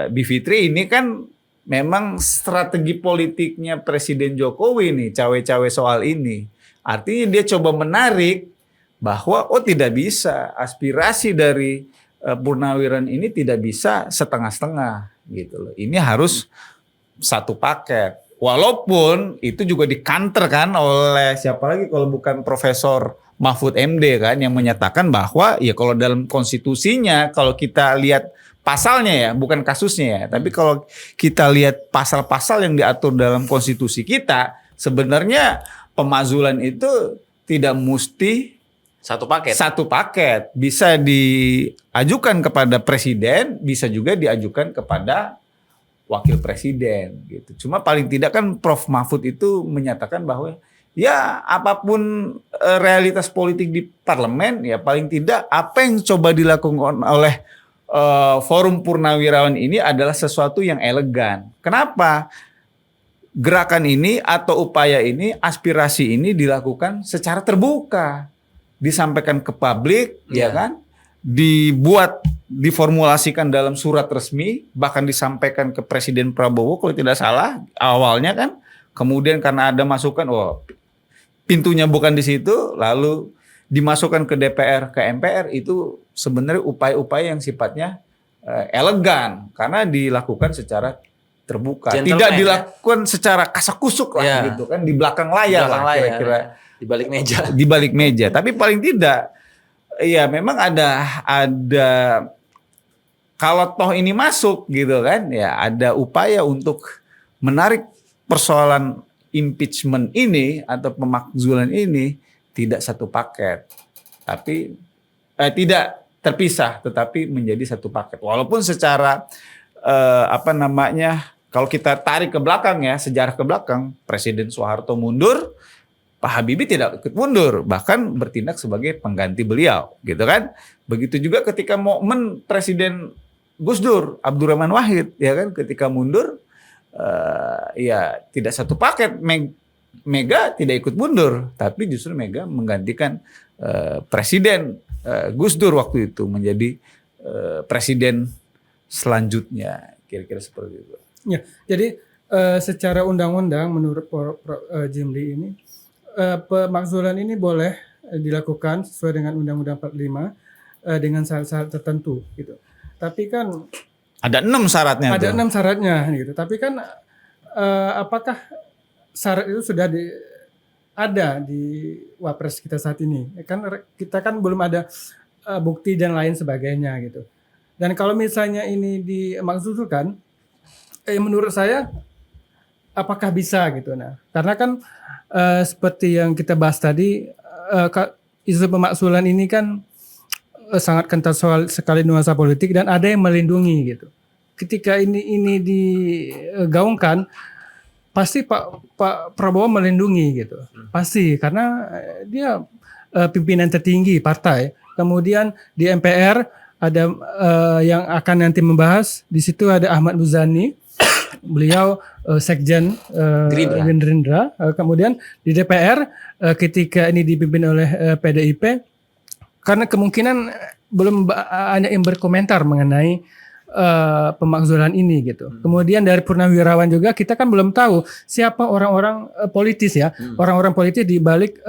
Bivitri ini kan memang strategi politiknya Presiden Jokowi nih, cawe-cawe soal ini. Artinya dia coba menarik bahwa tidak bisa, aspirasi dari Purnawiran ini tidak bisa setengah-setengah gitu loh. Ini harus satu paket. Walaupun itu juga dikanter kan oleh siapa lagi kalau bukan Profesor Mahfud MD kan, yang menyatakan bahwa ya kalau dalam konstitusinya, kalau kita lihat pasalnya ya, bukan kasusnya ya, tapi kalau kita lihat pasal-pasal yang diatur dalam konstitusi kita, sebenarnya pemakzulan itu tidak mesti satu paket. Satu paket, bisa diajukan kepada presiden, bisa juga diajukan kepada wakil presiden gitu. Cuma paling tidak kan Prof. Mahfud itu menyatakan bahwa ya apapun realitas politik di parlemen, ya paling tidak apa yang coba dilakukan oleh Forum Purnawirawan ini adalah sesuatu yang elegan. Kenapa? Gerakan ini atau upaya ini, aspirasi ini dilakukan secara terbuka, disampaikan ke publik, ya kan? Diformulasikan dalam surat resmi, bahkan disampaikan ke Presiden Prabowo kalau tidak salah awalnya kan. Kemudian karena ada masukan, pintunya bukan di situ, lalu dimasukkan ke DPR, ke MPR, itu sebenarnya upaya-upaya yang sifatnya elegan karena dilakukan secara terbuka, tidak dilakukan secara kasak-kusuk lah gitu kan, di belakang layar lah kira-kira, di balik meja. Di balik meja, tapi paling tidak ya memang ada kalau toh ini masuk gitu kan, ya ada upaya untuk menarik persoalan impeachment ini atau pemakzulan ini tidak satu paket, tapi tidak terpisah, tetapi menjadi satu paket. Walaupun secara kalau kita tarik ke belakang ya, sejarah ke belakang, Presiden Soeharto mundur, Pak Habibie tidak ikut mundur, bahkan bertindak sebagai pengganti beliau, gitu kan? Begitu juga ketika momen Presiden Gus Dur, Abdurrahman Wahid, ya kan, ketika mundur, ya tidak satu paket. Mega tidak ikut mundur, tapi justru Mega menggantikan Presiden Gus Dur waktu itu menjadi presiden selanjutnya, kira-kira seperti itu. Ya, jadi secara undang-undang menurut Jimli ini pemakzulan ini boleh dilakukan sesuai dengan Undang-Undang 45 dengan syarat-syarat tertentu gitu. Tapi kan ada 6 syaratnya. Ada 6 syaratnya gitu. Tapi kan apakah syarat itu sudah ada di Wapres kita saat ini? Kan kita kan belum ada bukti dan lain sebagainya gitu. Dan kalau misalnya ini dimaksudkan, menurut saya apakah bisa gitu. Nah, karena kan seperti yang kita bahas tadi, isu pemakzulan ini kan sangat kental sekali nuansa politik dan ada yang melindungi gitu. Ketika ini digaungkan, pasti Pak Prabowo melindungi gitu. Pasti karena dia pimpinan tertinggi partai. Kemudian di MPR ada yang akan nanti membahas, di situ ada Ahmad Muzani, beliau sekjen Gerindra. Kemudian di DPR ketika ini dipimpin oleh PDIP, karena kemungkinan belum banyak yang berkomentar mengenai pemakzulan ini gitu. Kemudian dari Purnawirawan juga kita kan belum tahu siapa orang-orang politis ya, orang-orang politis di balik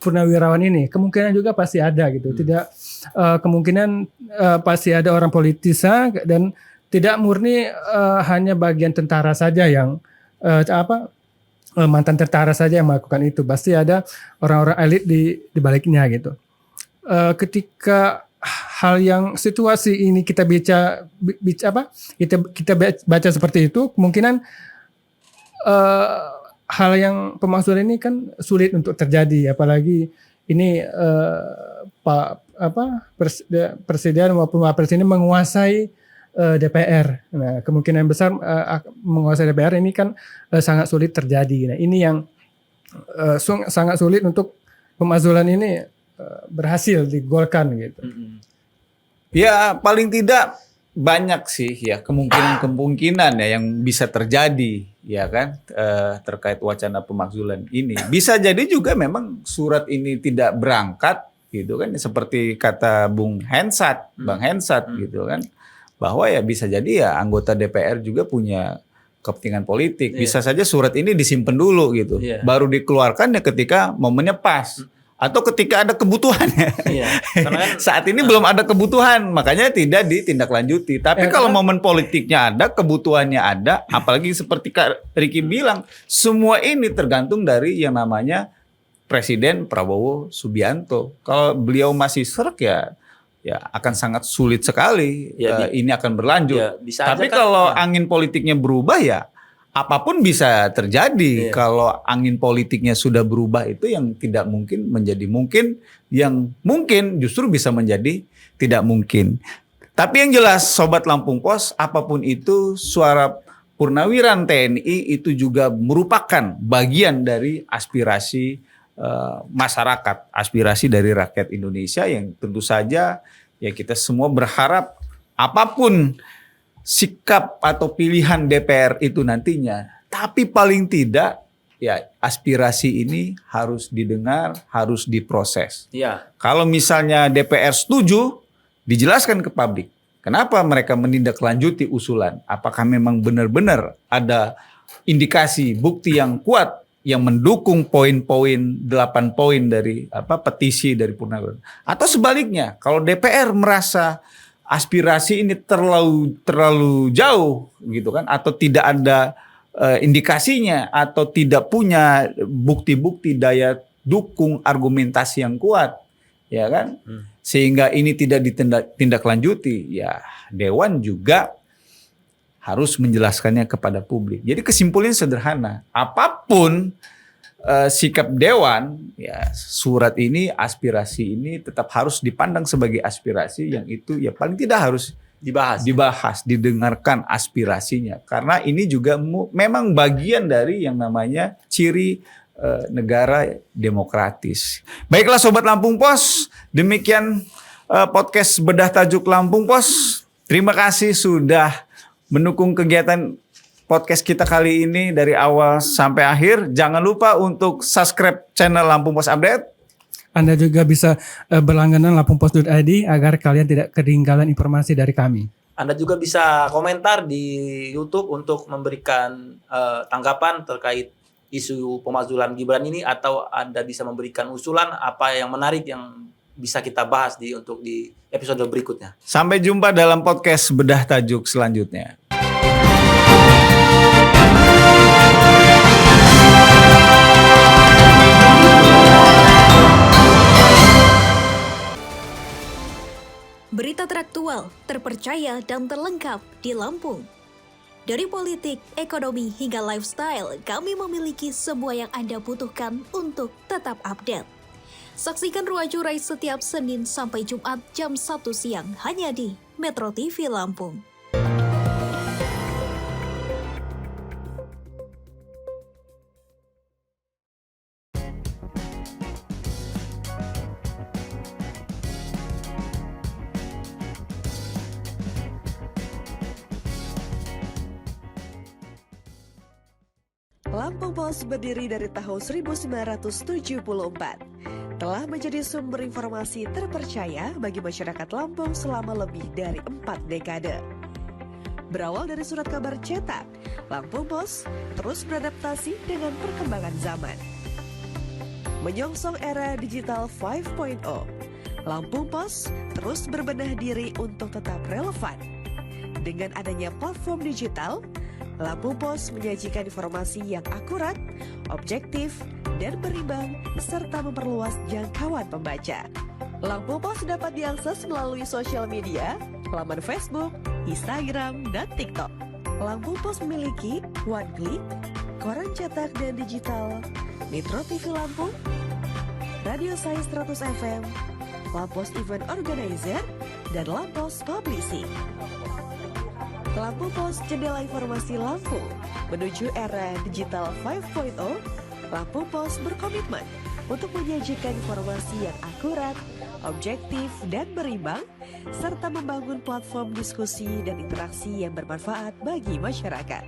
Purnawirawan ini. Kemungkinan juga pasti ada gitu. Tidak kemungkinan pasti ada orang politis dan tidak murni hanya bagian tentara saja yang mantan tentara saja yang melakukan itu. Pasti ada orang-orang elit di baliknya gitu. Ketika hal yang situasi ini kita kita baca seperti itu, kemungkinan hal yang pemakzulan ini kan sulit untuk terjadi, apalagi ini presiden maupun wapres ini menguasai DPR. Nah, kemungkinan besar menguasai DPR ini kan sangat sulit terjadi. Nah, ini yang sangat sulit untuk pemakzulan ini berhasil digolkan gitu. Ya paling tidak banyak sih ya kemungkinan ya yang bisa terjadi ya kan terkait wacana pemakzulan ini. Bisa jadi juga memang surat ini tidak berangkat gitu kan, seperti kata Bang Hensat gitu kan, bahwa ya bisa jadi ya anggota DPR juga punya kepentingan politik. Bisa saja surat ini disimpan dulu gitu, baru dikeluarkan ya ketika momennya pas. Atau ketika ada kebutuhannya. Karena kan, saat ini belum ada kebutuhan, makanya tidak ditindaklanjuti. Tapi kalau momen politiknya ada, kebutuhannya ada, apalagi seperti Kak Ricky bilang, semua ini tergantung dari yang namanya Presiden Prabowo Subianto. Kalau beliau masih serek ya akan sangat sulit sekali ini akan berlanjut. Tapi kalau angin politiknya berubah ya apapun bisa terjadi. Kalau angin politiknya sudah berubah, itu yang tidak mungkin menjadi mungkin, yang mungkin justru bisa menjadi tidak mungkin. Tapi yang jelas Sobat Lampung Pos, apapun itu suara Purnawiran TNI itu juga merupakan bagian dari aspirasi masyarakat, aspirasi dari rakyat Indonesia yang tentu saja ya kita semua berharap apapun sikap atau pilihan DPR itu nantinya, tapi paling tidak ya aspirasi ini harus didengar, harus diproses. Kalau misalnya DPR setuju, dijelaskan ke publik kenapa mereka menindaklanjuti usulan. Apakah memang benar-benar ada indikasi bukti yang kuat yang mendukung poin-poin 8 poin dari petisi dari Purnawirawan, atau sebaliknya kalau DPR merasa aspirasi ini terlalu jauh gitu kan, atau tidak ada indikasinya, atau tidak punya bukti-bukti daya dukung argumentasi yang kuat ya kan, sehingga ini tidak ditindaklanjuti, ya Dewan juga harus menjelaskannya kepada publik. Jadi kesimpulannya sederhana, apapun sikap dewan, ya surat ini, aspirasi ini tetap harus dipandang sebagai aspirasi yang itu ya paling tidak harus dibahas, didengarkan aspirasinya. Karena ini juga memang bagian dari yang namanya ciri negara demokratis. Baiklah Sobat Lampung Pos, demikian podcast Bedah Tajuk Lampung Pos. Terima kasih sudah mendukung kegiatan podcast kita kali ini dari awal sampai akhir. Jangan lupa untuk subscribe channel Lampung Pos Update. Anda juga bisa berlangganan lampungpos.id agar kalian tidak ketinggalan informasi dari kami. Anda juga bisa komentar di YouTube untuk memberikan tanggapan terkait isu pemakzulan Gibran ini, atau Anda bisa memberikan usulan apa yang menarik yang bisa kita bahas untuk di episode berikutnya. Sampai jumpa dalam podcast Bedah Tajuk selanjutnya. Berita teraktual, terpercaya dan terlengkap di Lampung. Dari politik, ekonomi hingga lifestyle, kami memiliki semua yang Anda butuhkan untuk tetap update. Saksikan Ruang Curai setiap Senin sampai Jumat jam 1 siang hanya di Metro TV Lampung. Lampung Pos berdiri dari tahun 1974. Telah menjadi sumber informasi terpercaya bagi masyarakat Lampung selama lebih dari 4 dekade. Berawal dari surat kabar cetak, Lampung Pos terus beradaptasi dengan perkembangan zaman. Menyongsong era digital 5.0, Lampung Pos terus berbenah diri untuk tetap relevan. Dengan adanya platform digital, Lampung Pos menyajikan informasi yang akurat, objektif, dan berimbang, serta memperluas jangkauan pembaca. Lampung Pos dapat diakses melalui sosial media, laman Facebook, Instagram, dan TikTok. Lampung Pos memiliki One Click, koran cetak dan digital, Metro TV Lampung, Radio Sai 100 FM, Lampos Event Organizer, dan Lampos Publishing. Lampung Pos, jendela informasi Lampung. Menuju era digital 5.0, Lampung Pos berkomitmen untuk menyajikan informasi yang akurat, objektif, dan berimbang, serta membangun platform diskusi dan interaksi yang bermanfaat bagi masyarakat.